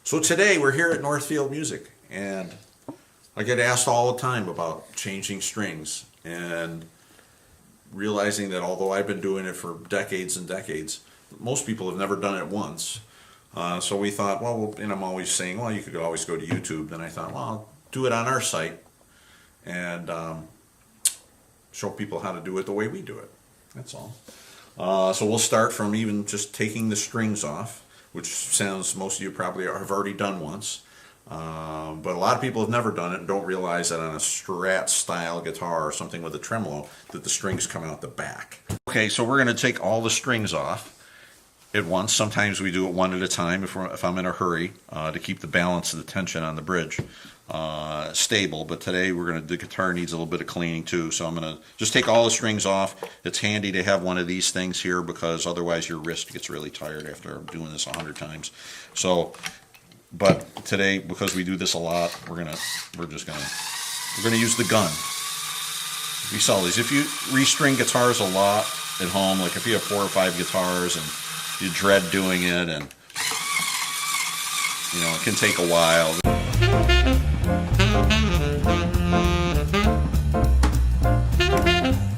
So today we're here at Northfield Music, and I get asked all the time about changing strings, and realizing that although I've been doing it for decades and decades, most people have never done it once. So we thought, well, and I'm always saying, well, you could always go to YouTube. Then I thought, well, I'll do it on our site and show people how to do it the way we do it. That's all. So we'll start from even just taking the strings off, which sounds, most of you probably have already done once. But a lot of people have never done it and don't realize that on a Strat style guitar or something with a tremolo that the strings come out the back. Okay, so we're going to take all the strings off at once. Sometimes we do it one at a time if I'm in a hurry to keep the balance of the tension on the bridge stable. But today the guitar needs a little bit of cleaning too, so I'm going to just take all the strings off. It's handy to have one of these things here because otherwise your wrist gets really tired after doing this 100 times. So, but today, because we do this a lot, we're gonna use the gun. We sell these. If you restring guitars a lot at home, like if you have 4 or 5 guitars and you dread doing it, and you know it can take a while.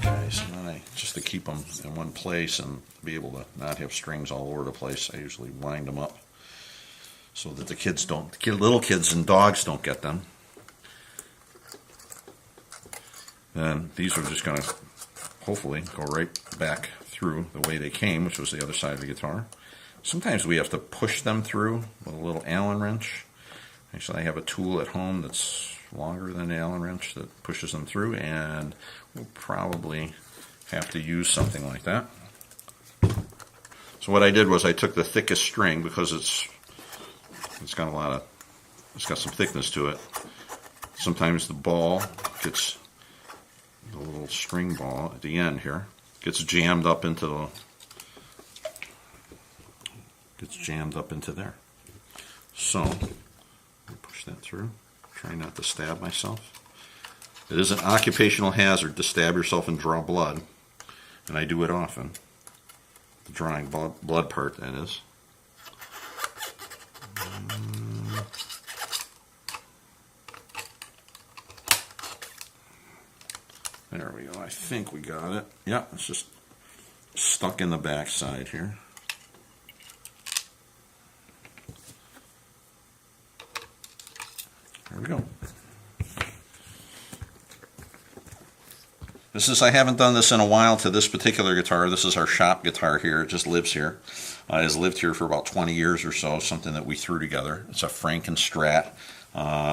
Okay, so then just to keep them in one place and be able to not have strings all over the place, I usually wind them up so that the little kids and dogs don't get them. And these are just going to hopefully go right back through the way they came, which was the other side of the guitar. Sometimes we have to push them through with a little Allen wrench. Actually, I have a tool at home that's longer than the Allen wrench that pushes them through, and we'll probably have to use something like that. So what I did was I took the thickest string because it's got some thickness to it. Sometimes the ball gets, the little string ball at the end here, gets jammed up into there. So push that through. Try not to stab myself. It is an occupational hazard to stab yourself and draw blood, and I do it often. The drawing blood part, that is. There we go. I think we got it. Yeah, it's just stuck in the back side here. There we go. I haven't done this in a while to this particular guitar. This is our shop guitar here. It just lives here. It has lived here for about 20 years or so, something that we threw together. It's a Franken Strat.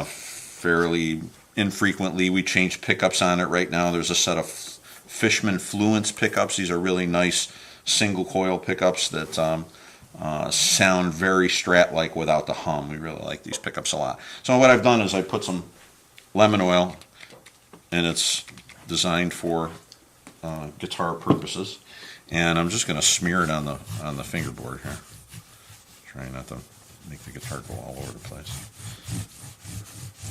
Fairly infrequently we change pickups on it. Right now there's a set of Fishman Fluence pickups. These are really nice single coil pickups that sound very Strat-like without the hum. We really like these pickups a lot. So what I've done is I put some lemon oil, and it's designed for guitar purposes, and I'm just going to smear it on the fingerboard here. Trying not to make the guitar go all over the place.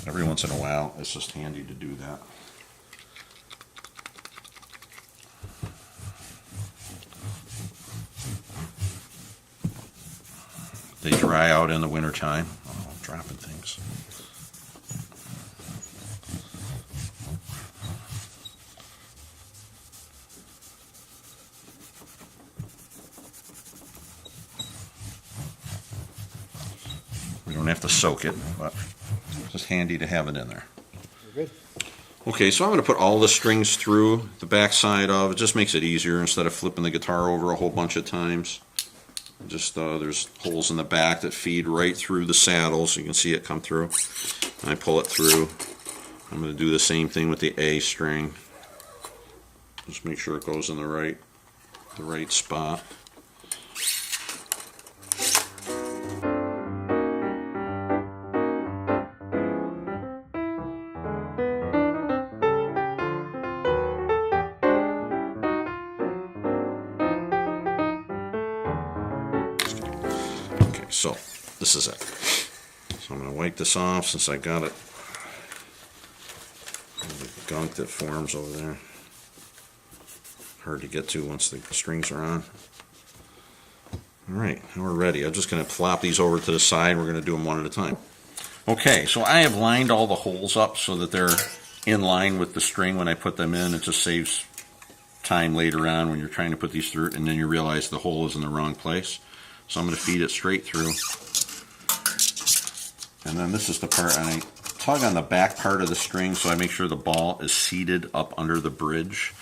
Every once in a while, it's just handy to do that. They dry out in the wintertime. Oh, I'm dropping things. We don't have to soak it, but it's just handy to have it in there. Good. Okay, so I'm going to put all the strings through the back side of it. Just makes it easier instead of flipping the guitar over a whole bunch of times. Just there's holes in the back that feed right through the saddle, so you can see it come through. And I pull it through. I'm going to do the same thing with the A string. Just make sure it goes in the right spot. So this is it. So I'm going to wipe this off since I got it. All the gunk that forms over there. hard to get to once the strings are on. All right, now we're ready. I'm just going to flop these over to the side. We're going to do them one at a time. Okay, so I have lined all the holes up so that they're in line with the string when I put them in. It just saves time later on when you're trying to put these through and then you realize the hole is in the wrong place. So I'm going to feed it straight through. And then this is the part, and I tug on the back part of the string so I make sure the ball is seated up under the bridge.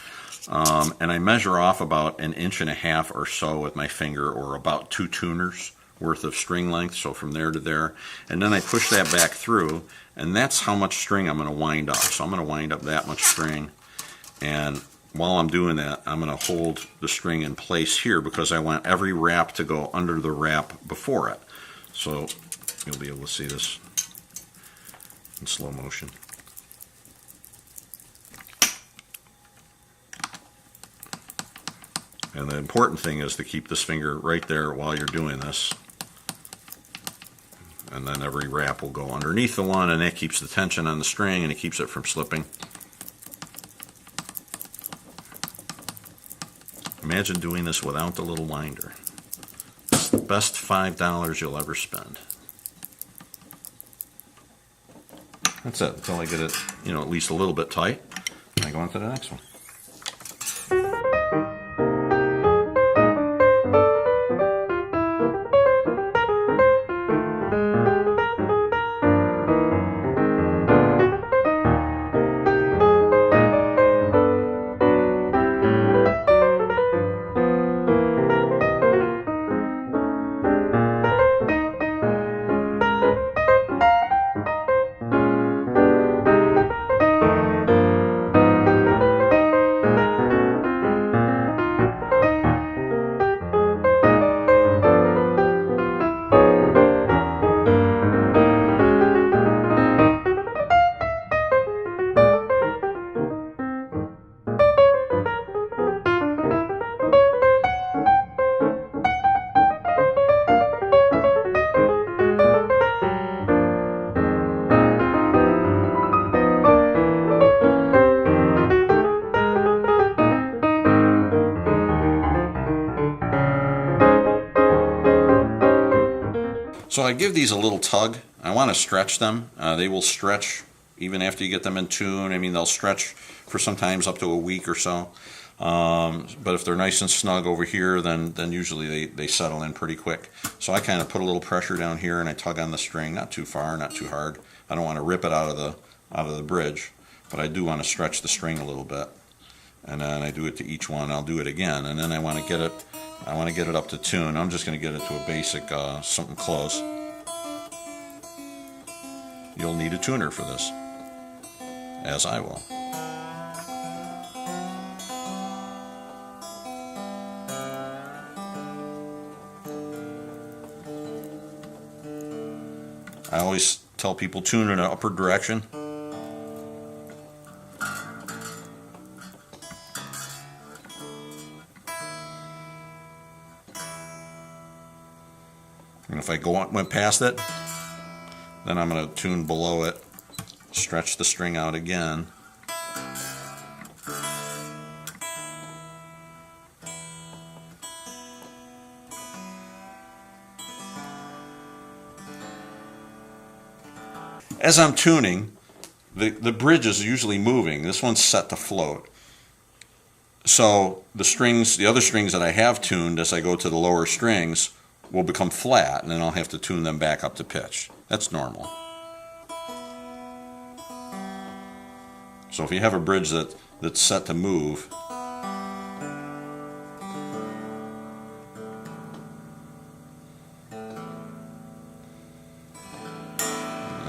And I measure off about 1.5 inches or so with my finger, or about 2 tuners worth of string length, so from there to there. And then I push that back through, and that's how much string I'm going to wind up. So I'm going to wind up that much string, and while I'm doing that, I'm going to hold the string in place here because I want every wrap to go under the wrap before it. So you'll be able to see this in slow motion. And the important thing is to keep this finger right there while you're doing this. And then every wrap will go underneath the one, and that keeps the tension on the string and it keeps it from slipping. Imagine doing this without the little winder. It's the best $5 you'll ever spend. That's it, until I get it, at least a little bit tight. And I go on to the next one. So I give these a little tug. I want to stretch them. They will stretch even after you get them in tune. I mean, they'll stretch for sometimes up to a week or so. But if they're nice and snug over here, then usually they settle in pretty quick. So I kind of put a little pressure down here and I tug on the string, not too far, not too hard. I don't want to rip it out of the bridge, but I do want to stretch the string a little bit. And then I do it to each one. I'll do it again, and then I want to get it up to tune. I'm just going to get it to a basic something close. You'll need a tuner for this, as I will. I always tell people tune in an upward direction. And if I went past it, then I'm going to tune below it, stretch the string out again. As I'm tuning, the bridge is usually moving. This one's set to float. So the other strings that I have tuned as I go to the lower strings will become flat, and then I'll have to tune them back up to pitch. That's normal. So if you have a bridge that's set to move, and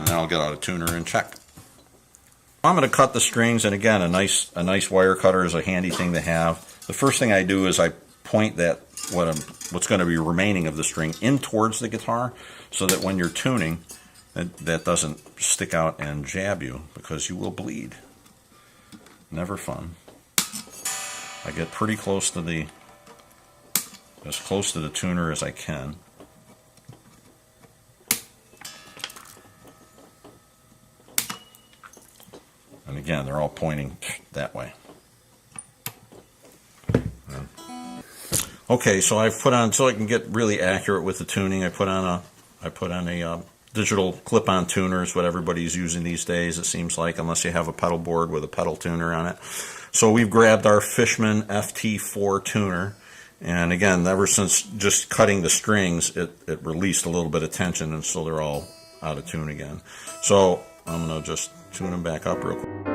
then I'll get out a tuner and check. I'm going to cut the strings, and again, a nice wire cutter is a handy thing to have. The first thing I do is I point what's going to be remaining of the string in towards the guitar, so that when you're tuning, that doesn't stick out and jab you, because you will bleed. Never fun. I get pretty close to as close to the tuner as I can. And again, they're all pointing that way. Okay, so I've put on, so I can get really accurate with the tuning, I put on a digital clip-on tuner is what everybody's using these days, it seems like, unless you have a pedal board with a pedal tuner on it. So we've grabbed our Fishman FT4 tuner, and again, ever since just cutting the strings, it released a little bit of tension, and so they're all out of tune again. So I'm going to just tune them back up real quick.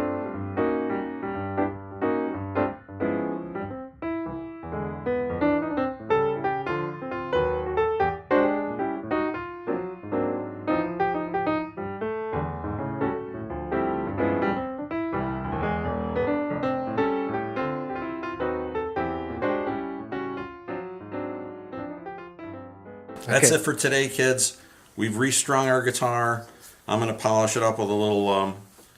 That's Okay. it for today, kids. We've restrung our guitar. I'm going to polish it up with a little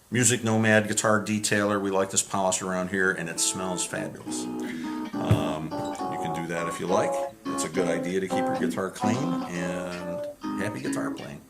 Music Nomad guitar detailer. We like this polish around here, and it smells fabulous. You can do that if you like. It's a good idea to keep your guitar clean, and happy guitar playing.